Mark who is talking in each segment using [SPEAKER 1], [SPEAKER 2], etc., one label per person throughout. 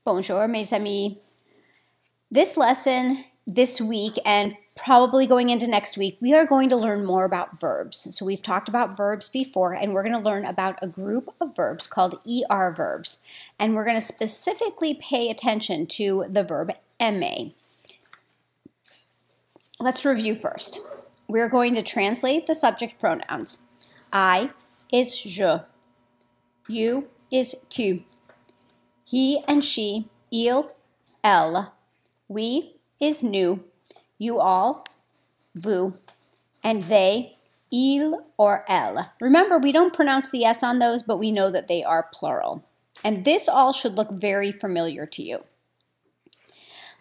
[SPEAKER 1] Bonjour, mes amis. This lesson, this week, and probably going into next week, we are going to learn more about verbs. So we've talked about verbs before, and we're going to learn about a group of verbs called ER verbs. And we're going to specifically pay attention to the verb aimer. Let's review first. We're going to translate the subject pronouns. I is je. You is tu. He and she, il, elle. We is nous. You all, vous. And they, il or elle. Remember, we don't pronounce the S on those, but we know that they are plural. And this all should look very familiar to you.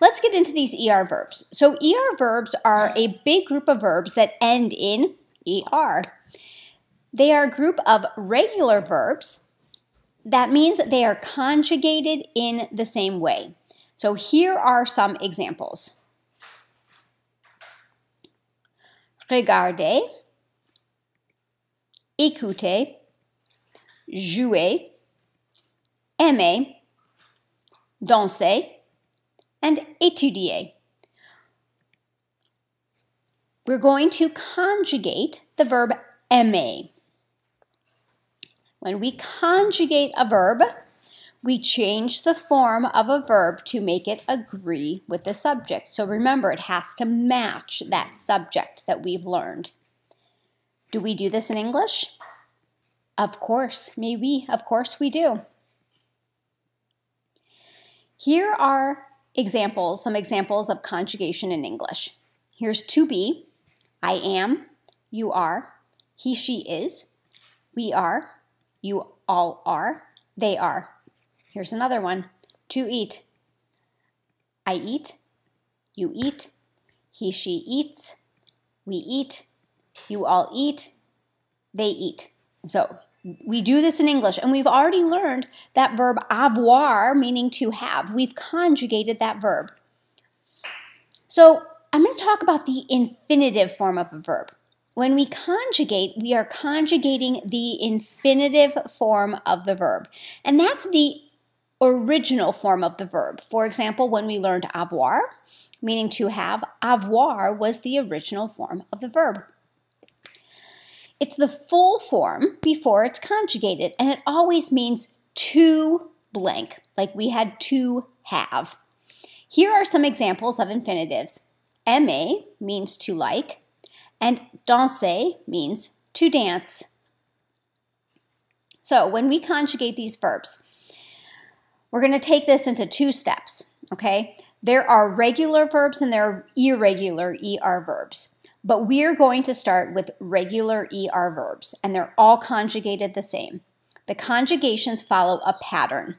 [SPEAKER 1] Let's get into these ER verbs. So ER verbs are a big group of verbs that end in ER. They are a group of regular verbs. That means that they are conjugated in the same way. So here are some examples. Regardez, écoutez, jouer, aimer, danser, and étudier. We're going to conjugate the verb aimer. When we conjugate a verb, we change the form of a verb to make it agree with the subject. So remember, it has to match that subject that we've learned. Do we do this in English? Of course, maybe. Of course we do. Here are examples, some examples of conjugation in English. Here's to be, I am, you are, he, she is, we are, you all are, they are. Here's another one. To eat. I eat, you eat, he, she eats, we eat, you all eat, they eat. So we do this in English, and we've already learned that verb avoir, meaning to have. We've conjugated that verb. So I'm going to talk about the infinitive form of a verb. When we conjugate, we are conjugating the infinitive form of the verb. And that's the original form of the verb. For example, when we learned avoir, meaning to have, avoir was the original form of the verb. It's the full form before it's conjugated, and it always means to blank, like we had to have. Here are some examples of infinitives. Aimer means to like, and danser means to dance. So when we conjugate these verbs, we're going to take this into two steps, okay? There are regular verbs and there are irregular ER verbs. But we're going to start with regular ER verbs, and they're all conjugated the same. The conjugations follow a pattern.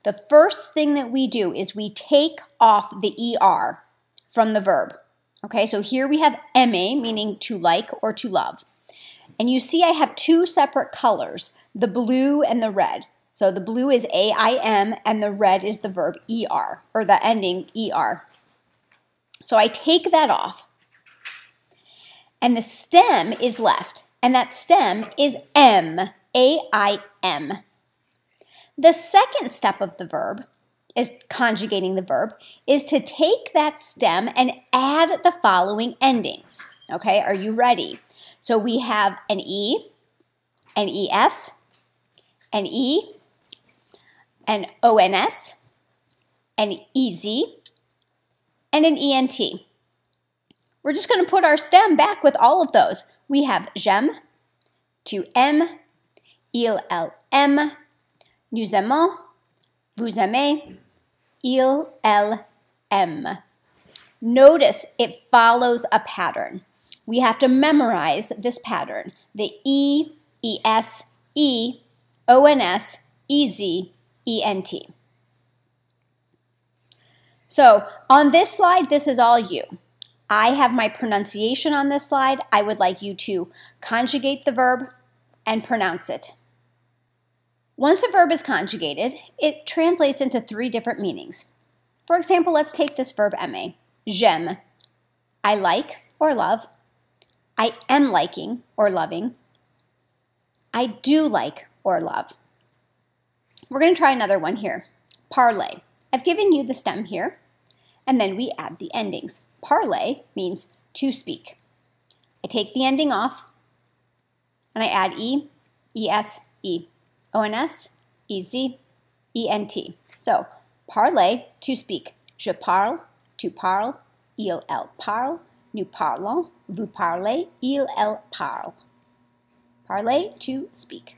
[SPEAKER 1] The first thing that we do is we take off the ER from the verb. Okay, so here we have aimer, meaning to like or to love. And you see I have two separate colors, the blue and the red. So the blue is AIM and the red is the verb ER, or the ending ER. So I take that off. And the stem is left, and that stem is M, A-I-M. The second step of the verb, is conjugating the verb, is to take that stem and add the following endings. Okay, are you ready? So we have an E, an ES, an E, an ONS, an EZ, and an ENT. We're just going to put our stem back with all of those. We have j'aime, tu aimes, il, elle aime, nous aimons, vous aimez, il, elle aime. Notice it follows a pattern. We have to memorize this pattern. The E, ES, E, ONS, EZ, ENT. So on this slide, this is all you. I have my pronunciation on this slide. I would like you to conjugate the verb and pronounce it. Once a verb is conjugated, it translates into three different meanings. For example, let's take this verb aimer. J'aime. I like or love. I am liking or loving. I do like or love. We're going to try another one here. Parler. I've given you the stem here, and then we add the endings. Parler means to speak. I take the ending off, and I add E, ES, E, ONS, EZ, ENT. So, parler, to speak. Je parle, tu parles, il, elle parle, nous parlons, vous parlez, il, elle parle. Parler, to speak.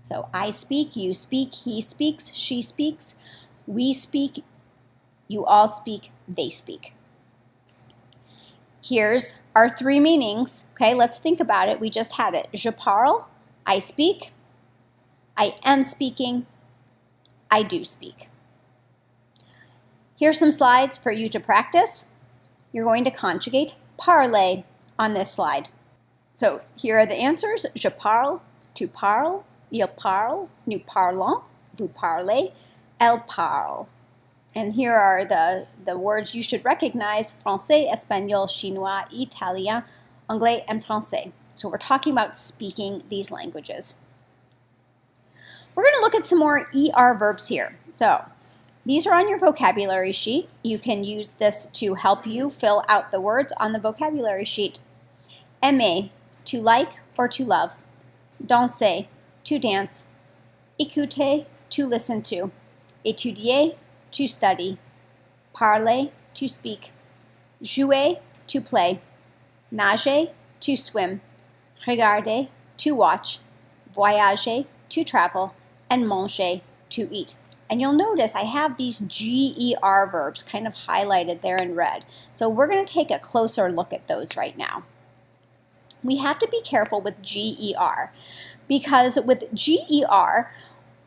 [SPEAKER 1] So, I speak, you speak, he speaks, she speaks, we speak, you all speak, they speak. Here's our three meanings. Okay, let's think about it. We just had it. Je parle, I speak, I am speaking, I do speak. Here's some slides for you to practice. You're going to conjugate parler on this slide. So here are the answers. Je parle, tu parles, il parle, nous parlons, vous parlez, elle parle. And here are the words you should recognize: français, espagnol, chinois, italien, anglais, and français. So we're talking about speaking these languages. We're going to look at some more ER verbs here. So these are on your vocabulary sheet. You can use this to help you fill out the words on the vocabulary sheet. Aimer, to like or to love. Danser, to dance. Écouter, to listen to. Étudier, to study. Parler, to speak. Jouer, to play. Nager, to swim. Regarder, to watch. Voyager, to travel. And manger, to eat. And you'll notice I have these GER verbs kind of highlighted there in red. So we're going to take a closer look at those right now. We have to be careful with GER because with GER,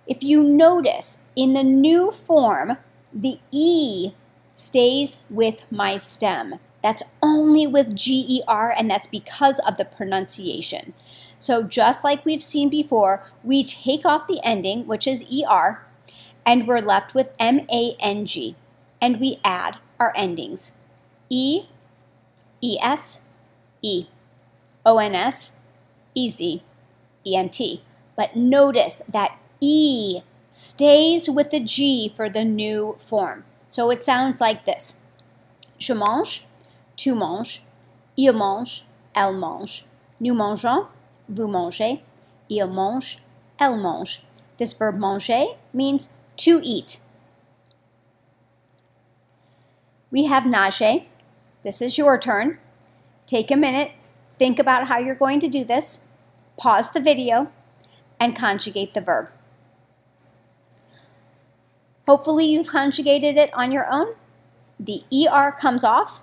[SPEAKER 1] if you notice in the new form, the E stays with my stem. That's only with GER, and that's because of the pronunciation. So just like we've seen before, we take off the ending, which is ER, and we're left with MANG, and we add our endings. E, ES, E, ONS, EZ, ENT. But notice that E stays with the G for the new form. So it sounds like this. Je mange, tu manges, il mange, elle mange. Nous mangeons, vous mangez, il mange, elle mange. This verb manger means to eat. We have nager. This is your turn. Take a minute, think about how you're going to do this, pause the video, and conjugate the verb. Hopefully you've conjugated it on your own. The ER comes off,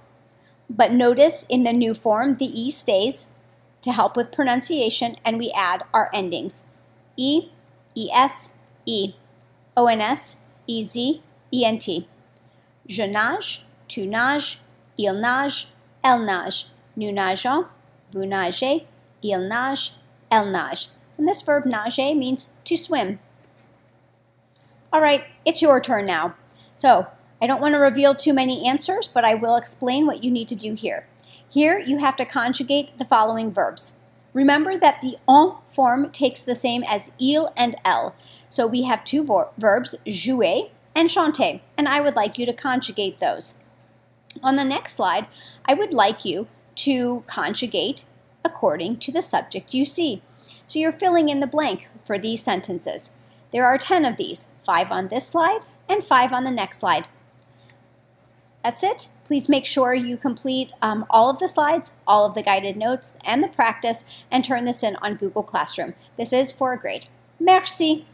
[SPEAKER 1] but notice in the new form the E stays to help with pronunciation, and we add our endings. E, ES, E, ONS, EZ, ENT. Je nage, tu nages, il nage, elle nage. Nous nageons, vous nagez, il nage, elle nage. And this verb nager means to swim. All right, it's your turn now. So I don't want to reveal too many answers, but I will explain what you need to do here. Here you have to conjugate the following verbs. Remember that the en form takes the same as il and elle. So we have two verbs, jouer and chanter, and I would like you to conjugate those. On the next slide, I would like you to conjugate according to the subject you see. So you're filling in the blank for these sentences. There are 10 of these, 5 on this slide and 5 on the next slide. That's it. Please make sure you complete all of the slides, all of the guided notes, and the practice, and turn this in on Google Classroom. This is for a grade. Merci.